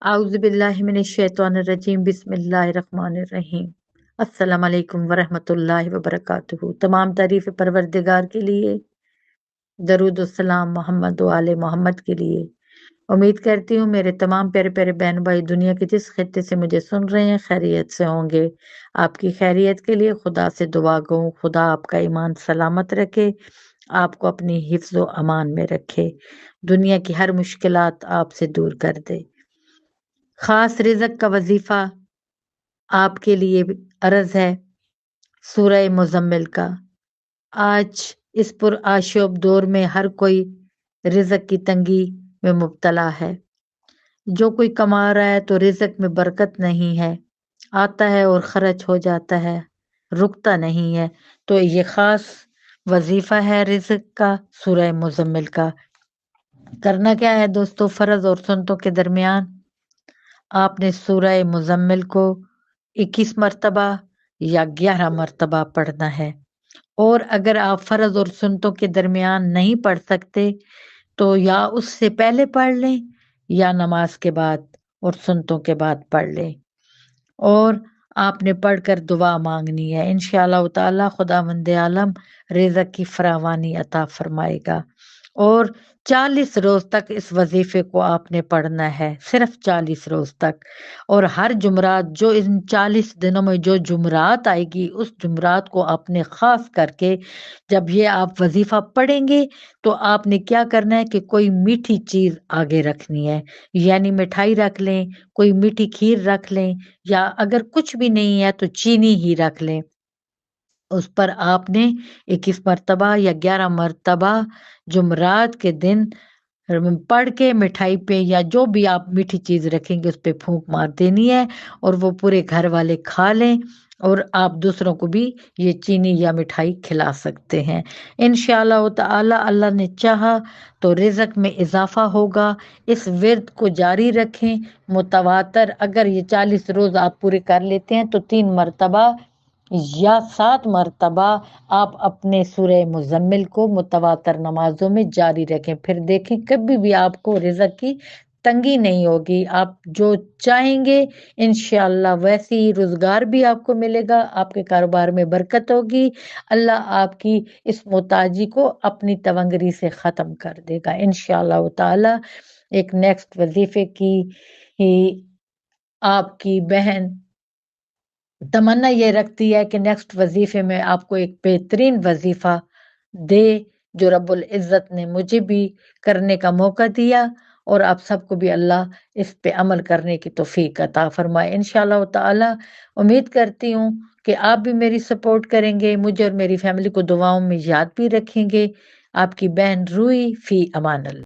आउज़ुबिल्लाहिमिनश्शैतानिर्रजीम बिस्मिल्लाहिर्रहमानिर्रहीम। अस्सलाम वालेकुम वरहमतुल्लाहि वबरकातुहू। तमाम तारीफ़ परवरदिगार के लिए, दरूद व सलाम मोहम्मद व आले मोहम्मद के लिए। उम्मीद करती हूँ मेरे तमाम प्यारे प्यारे बहन भाई दुनिया के जिस खित्ते से मुझे सुन रहे हैं खैरियत से होंगे। आपकी खैरियत के लिए खुदा से दुआ गो, खुदा आपका ईमान सलामत रखे, आपको अपनी हिफ्ज़ व अमान में रखे, दुनिया की हर मुश्किलात आपसे दूर कर दे। खास रिज़्क का वजीफा आपके लिए अर्ज है सूरह मुज़म्मिल का। आज इस पुरआशूब दौर में हर कोई रिज़्क की तंगी में मुब्तला है। जो कोई कमा रहा है तो रिज़्क में बरकत नहीं है, आता है और खर्च हो जाता है, रुकता नहीं है। तो ये खास वजीफा है रिज़्क का सूरह मुज़म्मिल का। करना क्या है दोस्तों, फर्ज और सुन्नतों के दरमियान आपने सूरह मुज़म्मिल को 21 मरतबा या 11 मरतबा पढ़ना है। और अगर आप फर्ज और सुन्नतों के दरमियान नहीं पढ़ सकते तो या उससे पहले पढ़ लें या नमाज के बाद और सुन्नतों के बाद पढ़ लें। और आपने पढ़कर दुआ मांगनी है, इंशाअल्लाह ताला खुदावंद आलम रिज़्क की फरावानी अता फरमाएगा। और 40 रोज तक इस वजीफे को आपने पढ़ना है, सिर्फ 40 रोज तक। और हर जुमरात, जो इन 40 दिनों में जो जुमरात आएगी उस जुमरात को आपने खास करके जब ये आप वजीफा पढ़ेंगे तो आपने क्या करना है कि कोई मीठी चीज आगे रखनी है, यानी मिठाई रख लें, कोई मीठी खीर रख लें, या अगर कुछ भी नहीं है तो चीनी ही रख लें। उस पर आपने 21 मरतबा या 11 मरतबा जुमरात के दिन पढ़ के मिठाई पे या जो भी आप मीठी चीज रखेंगे उस पे फूंक मार देनी है और वो पूरे घर वाले खा लें। और आप दूसरों को भी ये चीनी या मिठाई खिला सकते हैं इंशाअल्लाह ताला। अल्लाह ने चाहा तो रिज़्क में इजाफा होगा। इस विर्द को जारी रखें मुतवातर। अगर ये 40 रोज आप पूरे कर लेते हैं तो 3 मरतबा या 7 मरतबा आप अपने सूरह मुज़म्मिल को मुतवातर नमाजों में जारी रखें। फिर देखें कभी भी आपको रिज़्क की तंगी नहीं होगी। आप जो चाहेंगे इंशाअल्लाह वैसे ही रोजगार भी आपको मिलेगा, आपके कारोबार में बरकत होगी। अल्लाह आपकी इस मोहताजी को अपनी तवंगरी से ख़त्म कर देगा इंशाअल्लाह ताला। एक नेक्स्ट वजीफे की ही आपकी बहन तमन्ना ये रखती है कि नेक्स्ट वजीफे में आपको एक बेहतरीन वजीफा दे जो रब्बुल इज़्ज़त ने मुझे भी करने का मौका दिया और आप सबको भी अल्लाह इस पे अमल करने की तौफीक अता फरमाए इंशाअल्लाह ताला। उम्मीद करती हूँ कि आप भी मेरी सपोर्ट करेंगे, मुझे और मेरी फैमिली को दुआओं में याद भी रखेंगे। आपकी बहन रूही फी अमान अल्लाह।